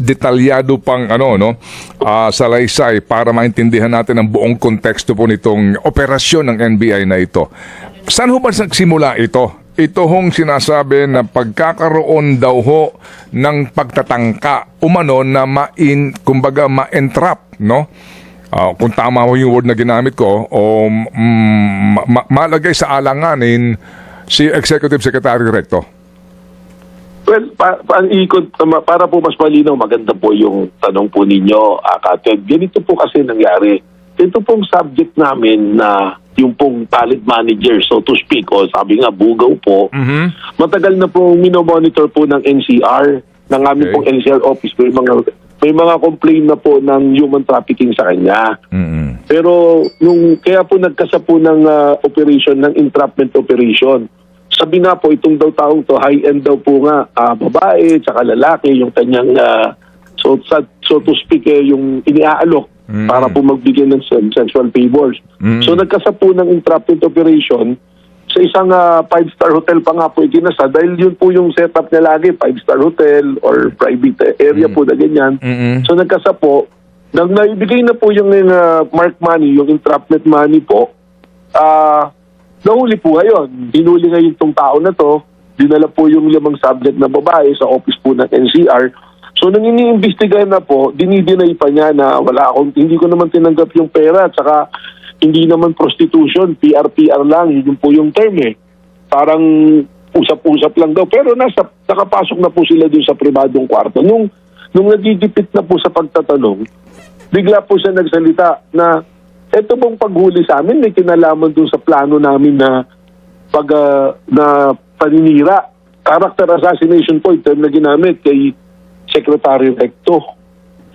detalyado pang salaysay para maintindihan natin ang buong konteksto po nitong operasyon ng NBI na ito. Saan ho ba nagsimula ito? Ito hong sinasabi na pagkakaroon daw ho ng pagtatangka umano na ma-entrap, no? Kung tama ho yung word na ginamit ko, o malagay sa alanganin si Executive Secretary Recto. Well, para po mas malinaw, maganda po yung tanong po ninyo, Kated. Ganito po kasi nangyari. Ito pong subject namin na yung pong talent manager, so to speak, o sabi nga, bugaw po, matagal na po minomonitor po ng NCR, ng aming pong NCR office. May mga complaint na po ng human trafficking sa kanya. Pero kaya po nagkasa po ng operation, ng entrapment operation. Sabi nga po, itong daw taong to, high-end daw po nga, babae, tsaka lalaki, yung kanyang, so to speak, yung iniaalok para po magbigay ng sexual favors. So nagkasa po ng entrapment operation sa isang 5-star hotel pa nga po ikinasa dahil yun po yung setup niya lagi, 5-star hotel or private area po na ganyan. So nagkasa po, nang naibigay na po yung mark money, yung entrapment money po, nahuli po ngayon. Hinuli ngayon itong tao na to, dinala po yung 5 subject na babae sa office po ng NCR. So nang iniimbestigahan na po, dinidinay pa niya na hindi ko naman tinanggap yung pera at saka hindi naman prostitution, PR lang, yun po yung term Parang usap-usap lang daw. Pero nakapasok na po sila dun sa pribadong kwarto. Nung nagigipit na po sa pagtatanong, bigla po siya nagsalita na eto pong paghuli sa amin, may kinalaman dun sa plano namin na na paninira. Character assassination po, yung term na ginamit kay Secretary Recto.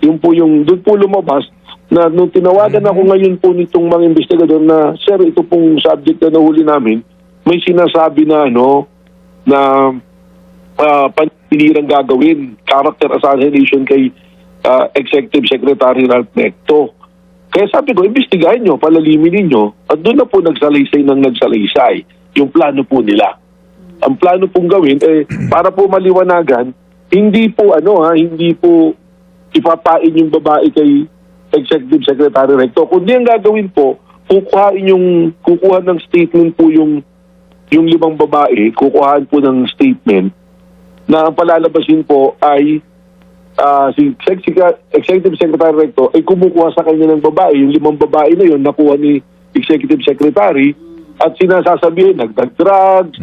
Yun po doon po lumabas na nung tinawagan ako ngayon po nitong mga investigador na, sir, ito pong subject na nahuli namin, may sinasabi na paninirang gagawin, character assassination kay Executive Secretary Ralph Recto. Kaya sabi ko, imbestigahin nyo, palalimin ninyo, at doon na po nagsalaysay yung plano po nila. Ang plano pong gawin, para po maliwanagan, hindi po ipapain yung babae kay Executive Secretary Recto. Kundi ang gagawin po, kukuha ng statement po yung 5 babae, kukuhaan po ng statement na ang palalabasin po ay si Executive Secretary Recto ay kumukuha sa kanya ng babae. Yung 5 babae na yun, nakuha ni Executive Secretary at sinasasabihin, nagdag-drugs,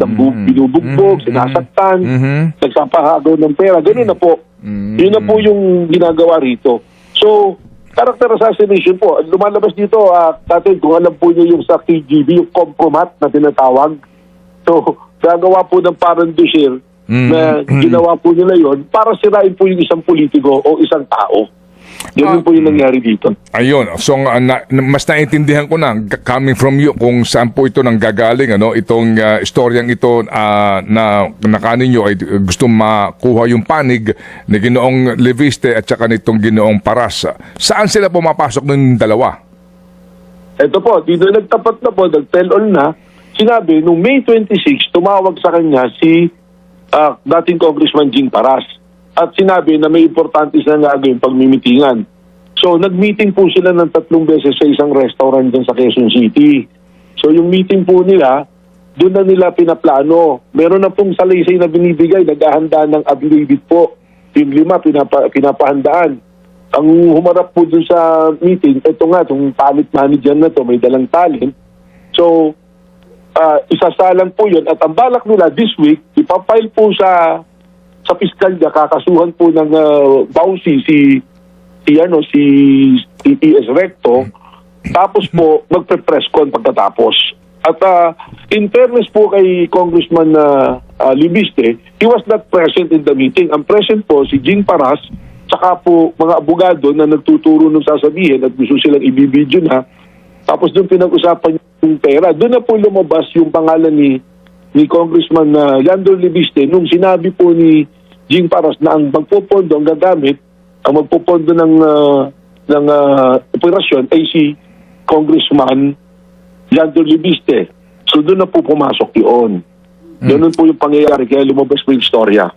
binubugbog, sinasaktan, nagsapahagaw ng pera. Ganun na po. Yun na po yung ginagawa rito. So, character assassination po. Lumalabas dito, tatay, kung alam po niyo yung sa KGB, yung compromat na tinatawag. So, gagawa po ng parandushir na ginawa po nila yon para sirain po yung isang politiko o isang tao. Ganun po yung nangyari dito. Ayun. So, mas naintindihan ko na, coming from you, kung saan po ito nanggagaling, itong istoryang ito na kaninyo ay gusto makuha yung panig ni Ginoong Leviste at saka nitong Ginoong Paras. Saan sila pumapasok ng dalawa? Ito po, dito nagtapat na po, nag-tell all na, sinabi, nung May 26, tumawag sa kanya si dating Congressman Jing Paras. At sinabi na may importante sila nga yung pagmimitingan. So, nag-meeting po sila ng 3 beses sa isang restaurant dyan sa Quezon City. So, yung meeting po nila, doon na nila pinaplano. Meron na pong salaysay na binibigay, naghahanda ng affidavit po. Yung 5, pinapahandaan. Ang humarap po doon sa meeting, ito nga, itong talent manager na to, may dalang talent. So, isasalang po yun. At ang balak nila this week, ipapile po sa piskalya, kakasuhan po ng Bausi si ES Recto, tapos po magpe-press con pagkatapos. At in fairness po kay Congressman Libiste, he was not present in the meeting. Ang present po si Jing Paras, saka po mga abogado na nagtuturo ng sasabihin at gusto silang ibibidyo na. Tapos doon pinag-usapan yung pera. Doon na po lumabas yung pangalan ni Congressman Yandor Libiste nung sinabi po ni Jing Paras na ang magpopondo, ang gagamit, ang magpopondo ng operasyon ay si Congressman Yandor Libiste. So doon na po pumasok yun. Ganun po yung pangyayari, kaya lumabas po yung istorya.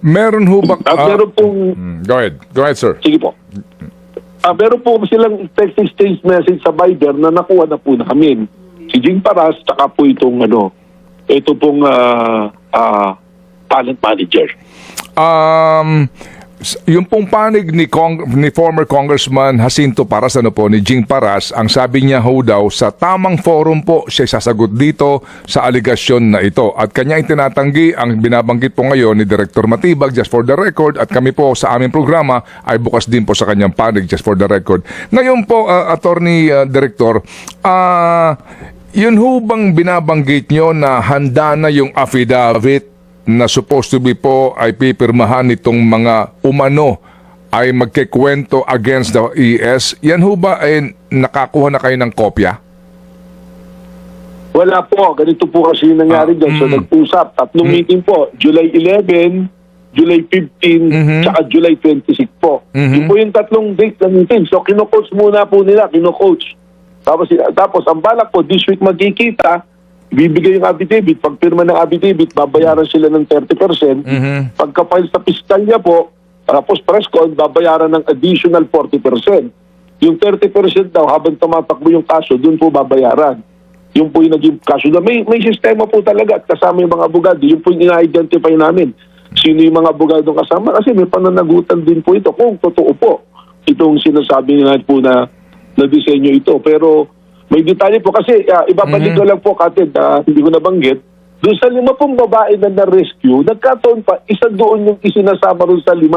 Meron ho ba... Meron pong, Go ahead. Go ahead, sir. sige po. Meron po silang text exchange message sa Viber na nakuha na po namin. Si Jing Paras, tsaka po itong ito pong talent manager. Yung pong panig ni former Congressman Jacinto Paras, ni Jing Paras, ang sabi niya ho daw, sa tamang forum po siya sasagot dito sa aligasyon na ito. At kanya yung tinatanggi, ang binabanggit po ngayon ni Director Matibag, just for the record, at kami po sa aming programa ay bukas din po sa kanyang panig, just for the record. Ngayon po, Attorney Director, yun ho bang binabanggit nyo na handa na yung affidavit na supposed to be po ay pipirmahan nitong mga umano ay magkikwento against the ES? Yan ho ba ay nakakuha na kayo ng kopya? Wala po. Ganito po kasi yung nangyari dyan. So nag-usap. Tatlong meeting po. July 11, July 15, tsaka July 26 po. Yun po yung tatlong date ng meeting. So kino-coach muna po nila. Kino-coach. Tapos ang balak po, this week magkikita, bibigay yung affidavit. Pag pirma ng affidavit, babayaran sila ng 30%. Pagka-file sa piskalya po, tapos press con, babayaran ng additional 40%. Yung 30% daw, habang tumatakbo yung kaso, dun po babayaran. Yung po yung naging kaso. May sistema po talaga at kasama yung mga abogado. Yung po yung ina-identify namin. Sino yung mga abogado kasama? Kasi may pananagutan din po ito. Kung totoo po, itong sinasabi nga po na disenyo ito. Pero may detalye po kasi ibabalik ko lang po, Katid, hindi ko nabanggit. Doon sa 5 pong babae na na-rescue, nagkataon pa, isa doon yung isinasama rin sa 5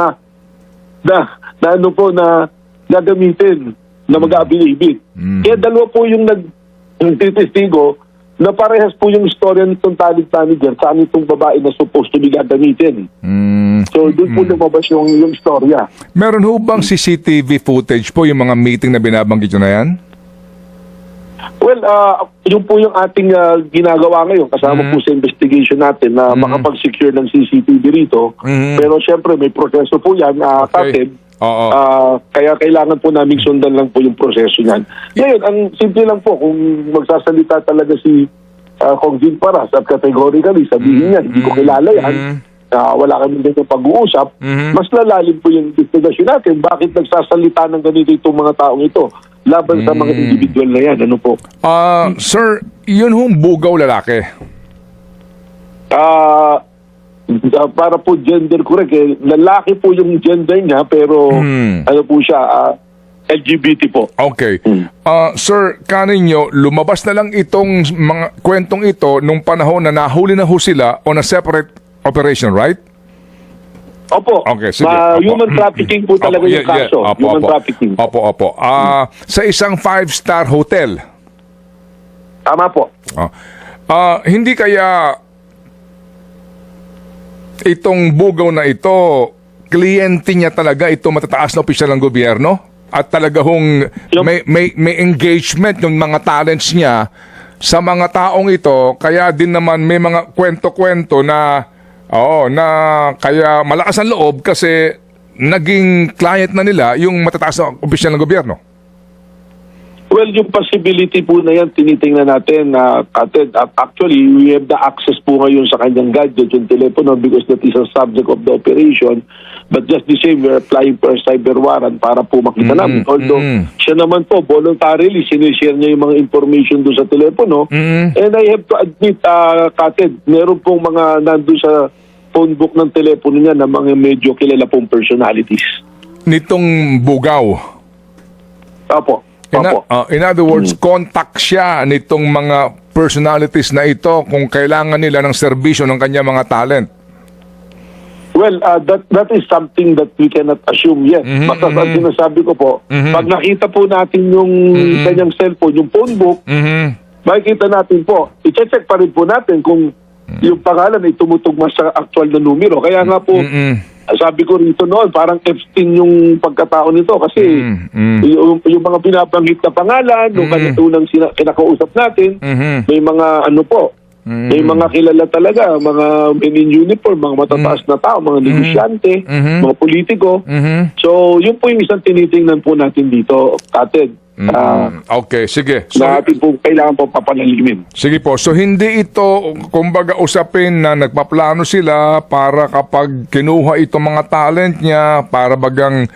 na ano po na gagamitin na mag-affidavit. Kaya 2 po yung nagtitistigo na parehas po yung istorya nitong talent manager sa itong babae na supposed to be gagamitin. So doon po lumabas yung istorya. Meron ho bang CCTV footage po yung mga meeting na binabanggit nyo na yan? Well, yun po yung ating ginagawa ngayon kasama po sa investigation natin na makapag-secure ng CCTV rito. Pero syempre may proseso po yan, Katid. Kaya kailangan po namin sundan lang po yung proseso niyan. Ngayon, ang simple lang po, kung magsasalita talaga si Kong Jing Paras at categorically sabihin niya, hindi ko kilala yan, wala kami dito pag-uusap, mas lalalim po yung investigasyon natin. Bakit nagsasalita ng ganito itong mga taong ito laban sa mga individual na yan? Ano po? Sir, yun hong bugaw lalaki? Para po gender correct, lalaki po yung gender niya, pero ano po siya, LGBT po. Okay. Sir, kaninyo, lumabas na lang itong mga kwentong ito nung panahon na nahuli na ho sila on a separate operation, right? Opo. Okay, sige. Human trafficking po talaga yung kaso. Human trafficking. Opo. Sa isang 5-star hotel. Tama po. Hindi kaya itong bugaw na ito, kliyente niya talaga itong matataas na opisyal ng gobyerno? At talaga hong may engagement yung mga talents niya sa mga taong ito, kaya din naman may mga kwento-kwento na na kaya malakas ang loob kasi naging client na nila yung matataas na opisyal ng gobyerno. Well, yung possibility po na yan, tinitingnan natin, Katid. Actually, we have the access po ngayon sa kanyang gadget, yung telepono, because that is a subject of the operation. But just the same, we're applying for a cyber warrant para po makita namin. Although, siya naman po, voluntarily, sinishare niya yung mga information doon sa telepono. And I have to admit, Katid, meron pong mga nandun sa phone book ng telepono niya na mga medyo kilala pong personalities. Nitong bugaw? Opo. In other words, contact siya nitong mga personalities na ito kung kailangan nila ng serbisyo ng kanyang mga talent. Well, that is something that we cannot assume yet. Basta ang sinasabi ko po, pag nakita po natin yung kanyang cellphone, yung phone book, makikita natin po, i-check pa rin po natin kung yung pangalan ay tumutugma sa actual na numero. Kaya nga po, sabi ko rito noon, parang Epstein yung pagkatao nito kasi yung mga binabanggit na pangalan, nung kanunang kinakausap natin, may mga may mga kilala talaga, mga men in uniform, mga matataas na tao, mga negosyante, mga politiko. So, yun po yung isang tinitingnan po natin dito, Katid. Okay, sige. So, na ating po kailangan po papalalimin. sige po. So, hindi ito, kumbaga, usapin na nagpaplano sila para kapag kinuha itong mga talent niya, para bagang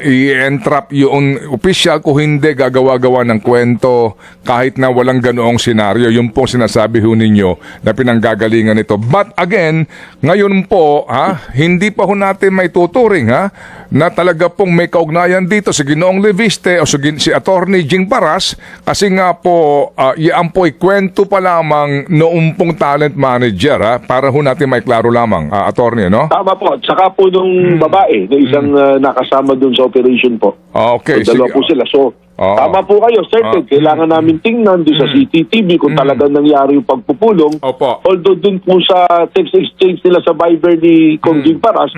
i-entrap yung official, kung hindi, gagawa-gawa ng kwento kahit na walang ganoong senaryo. Yung pong sinasabi ho ninyo na pinanggagalingan ito. But again, ngayon po, hindi pa ho natin may tuturing na talaga pong may kaugnayan dito si Ginoong Leviste o si Attorney Jing Paras, kasi nga po yan po ay kwento pa lamang noong pong talent manager, para ho natin may klaro lamang, Attorney, no? Tama po. Tsaka po nung babae, na isang nakasama dun sa operation po. Okay, So, dalawa sige. po sila. So, tama po kayo, certain. Kailangan namin tingnan doon sa CCTV kung talagang nangyari yung pagpupulong. Opo. Although doon po sa text exchange nila sa Viber ni Kong Jing Paras,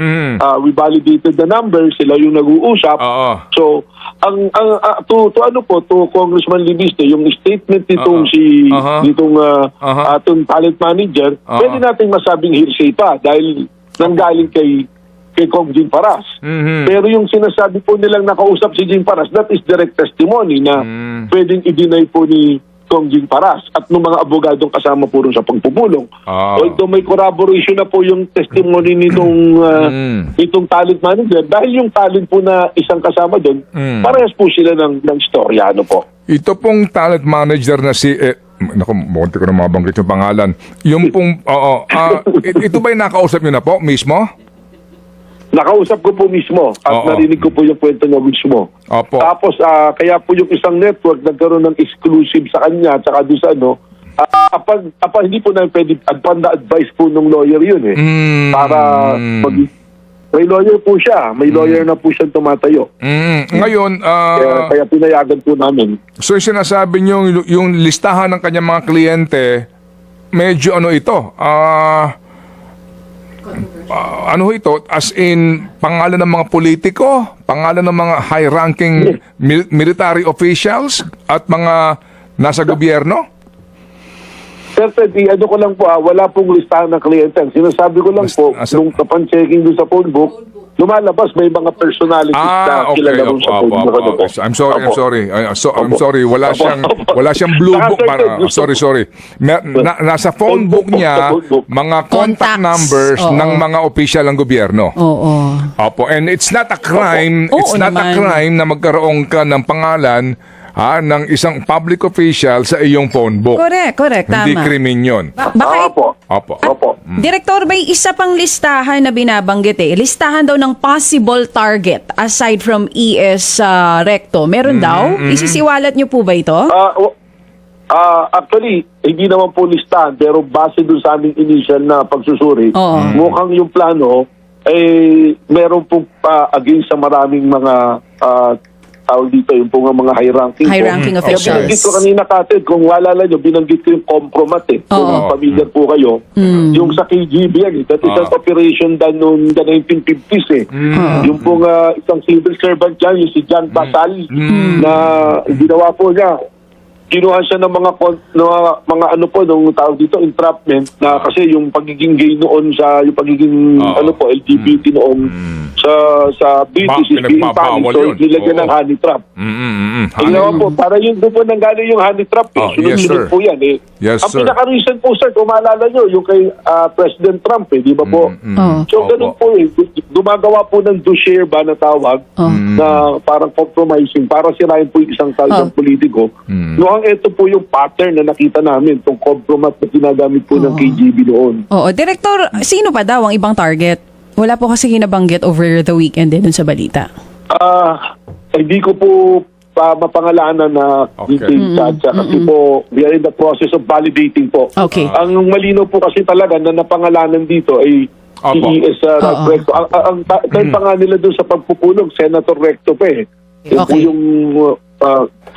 we validated the number, sila yung nag-uusap. Oo. So, to Congressman Libiste, yung statement nitong atong talent manager, pwede nating masabing hearsay pa dahil nanggaling kay Kong Jing Paras. Pero yung sinasabi po nilang nakausap si Jing Paras, that is direct testimony na pwedeng i-deny po ni Kong Jing Paras at ng mga abogadong kasama po rin sa pagpupulong. Although may corroboration na po yung testimony nitong talent manager, dahil yung talent po na isang kasama doon, parehas po sila ng storyano po. Ito pong talent manager na si... naku, munti ko na mabanggit yung pangalan. Yung pong... ito ba'y nakausap nyo na po mismo? Nakausap ko po mismo at narinig ko po yung kwento niya mismo. Opo. Tapos kaya po yung isang network nagkaroon ng exclusive sa kanya at saka doon sa hindi po na pwede advice po ng lawyer yun para may lawyer po siya. May lawyer na po siya tumatayo. Ngayon, Kaya pinayagan po namin. so yung sinasabi nyo, yung listahan ng kanyang mga kliyente, medyo ito, ano ito, as in pangalan ng mga politiko, pangalan ng mga high-ranking military officials at mga nasa gobyerno? Sir Ted, ano ko lang po wala pong listahan ng kliyente. Sinasabi ko lang po, nung kapan-checking doon sa phone book, lumalabas may mga personalities na okay. kilala rin sa phone book. Opo. I'm sorry. I'm sorry. Wala siyang blue book. Sorry. Nasa phone book niya mga contact Contacts. numbers ng mga official ng gobyerno. Oo. Opo, and it's not a crime. Opo. It's Oo not a naman. crime na magkaroon ka ng pangalan ng isang public official sa iyong phone book. Correct. Hindi Tama. krimen yun. Baka Opo. Direktor, may isa pang listahan na binabanggit Listahan daw ng possible target aside from ES Recto. Meron daw? Isisiwalat niyo po ba ito? Actually, hindi naman po listahan, pero base dun sa aming initial na pagsusuri, mukhang yung plano meron po against sa maraming mga tawag dito, yung po nga mga high-ranking officials. Binanggit ko kanina, Katid, kung walala nyo, binanggit ko yung compromat Kung familiar po kayo, yung sa KGB yan that is an operation done noong the 1950s Yung po nga isang civil servant dyan, yung si John Basal, na ginawa po niya. Kinuha siya ng mga ano po nung tawag dito entrapment na kasi yung pagiging gay noon sa yung pagiging LGBT noon sa British is being punished, so nilagyan ng honey trap. Ginawa po para yung doon po nanggaling yung honey trap sunod-sunod po yan Yes, ang sir. pinaka-recent po sir, kung maalala nyo yung kay President Trump di ba po? So ganun po gumagawa po ng do-share ba na tawag na parang compromising para sirain po yung isang talagang politiko. Noong ito po yung pattern na nakita namin, itong compromise na ginagamit po ng KGB noon. Oo. Direktor, sino pa daw ang ibang target? Wala po kasi ginabanggit over the weekend din sa balita. Hindi ko po mapangalanan na details kasi po we are in the process of validating po. Okay. Ang malino po kasi talaga na napangalanan dito ay si ES Recto. Ang pa nga nila doon sa pagpupulong, Senator Recto pa Yung po yung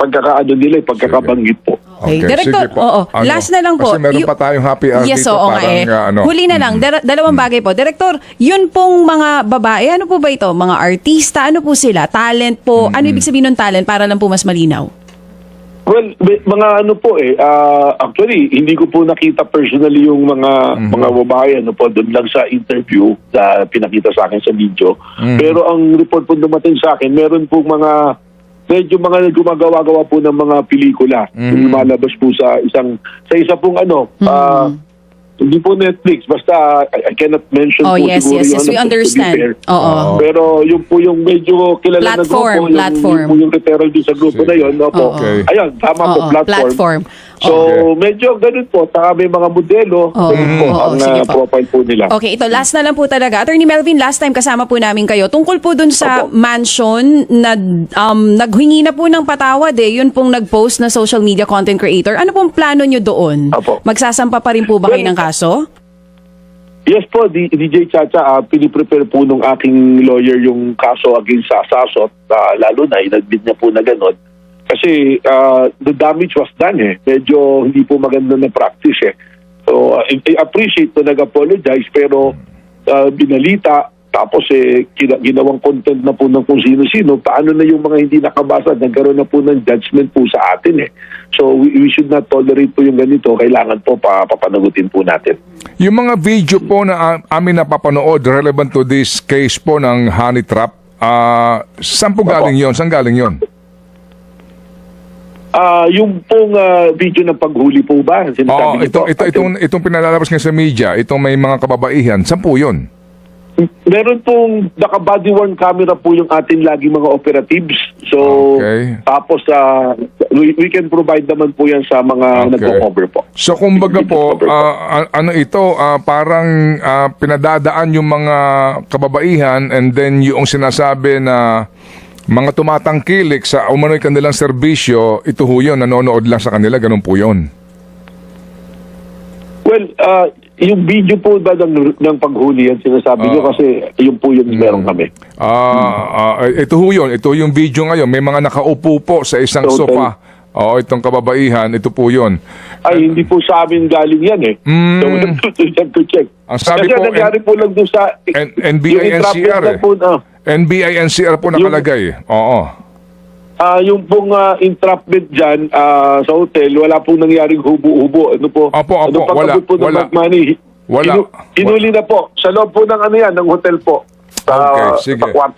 pagkakaano nila, pagkakabanggit po. Okay. Director, sige po. last na lang po. Kasi meron pa tayong happy hour yes, dito. oo Parang, Huli na lang, dalawang bagay po. Director, yun pong mga babae, ano po ba ito? Mga artista, ano po sila? Talent po? Ano ibig sabihin ng talent para lang po mas malinaw? Well, mga ano po actually, hindi ko po nakita personally yung mga babae po doon lang sa interview na pinakita sa akin sa video. Pero ang report po dumating sa akin, meron po mga medyo mga gumagawa-gawa po ng mga pelikula. Lumalabas po sa isa pong hindi po Netflix, basta I cannot mention Oh, po yes, siguro yes, yun, yes. We to be understand. fair. Oo. Pero yung po yung medyo kilala Platform, na grupo, yung po yung referral din sa grupo na yun. Opo. Okay. Ayun, tama po, Oo, platform. platform. So, medyo ganun po. Saka may mga modelo. Ganun po ang sige po. profile po nila. Okay, ito last na lang po talaga. Attorney Melvin, last time kasama po namin kayo. Tungkol po dun sa Opo. mansion na naghingi na po ng patawad Yun pong nag-post na social media content creator. Ano pong plano nyo doon? Opo. Magsasampa pa rin po ba kayo ng kaso? Yes po, DJ Chacha, piniprepare po nung aking lawyer yung kaso against sa Sasot, lalo na inadmit niya po na gano'n. Kasi the damage was done Medyo hindi po maganda na practice So I appreciate na nag-apologize pero binalita tapos ginawang content na po ng kung sino-sino. Paano na yung mga hindi nakabasa, nagkaroon na po ng judgment po sa atin So we should not tolerate po yung ganito. Kailangan po papanagutin po natin. Yung mga video po na amin napapanood relevant to this case po ng honey trap, saan po galing yon? Saan galing yon? Yung pong video ng paghuli po ba? Sinasabi niyo po? Itong pinalalabas nga sa media, itong may mga kababaihan, saan po yun? Meron pong naka-body worn camera po yung ating lagi mga operatives. So, Okay. tapos we can provide naman po yan sa mga nag-cover po. So kumbaga po, parang pinadadaan yung mga kababaihan and then yung sinasabi na mga tumatangkilik sa umano'y kanilang serbisyo, ito ho yun, nanonood lang sa kanila, ganun po yun. Well, yung video po ba ng paghuli yan, sinasabi nyo kasi yun po yung meron kami. Ito ho yun, ito yung video ngayon, may mga nakaupo po sa isang So, sofa. Oo, itong kababaihan, ito po yun. Ay, hindi po sa amin galing yan So, we have to check. Ang sabi kasi po, nangyari po lang doon sa... NBINCR yung po na, NBINCR po nakalagay. Oo. yung pong entrapment dyan sa hotel, wala pong nangyaring hubo-hubo. Ano po? Opo, Ano wala, pagkabot po ng wala. Black money? Wala. Hinuli na po. Sa loob po ng ng hotel po. Okay, sige. Sa kwarto.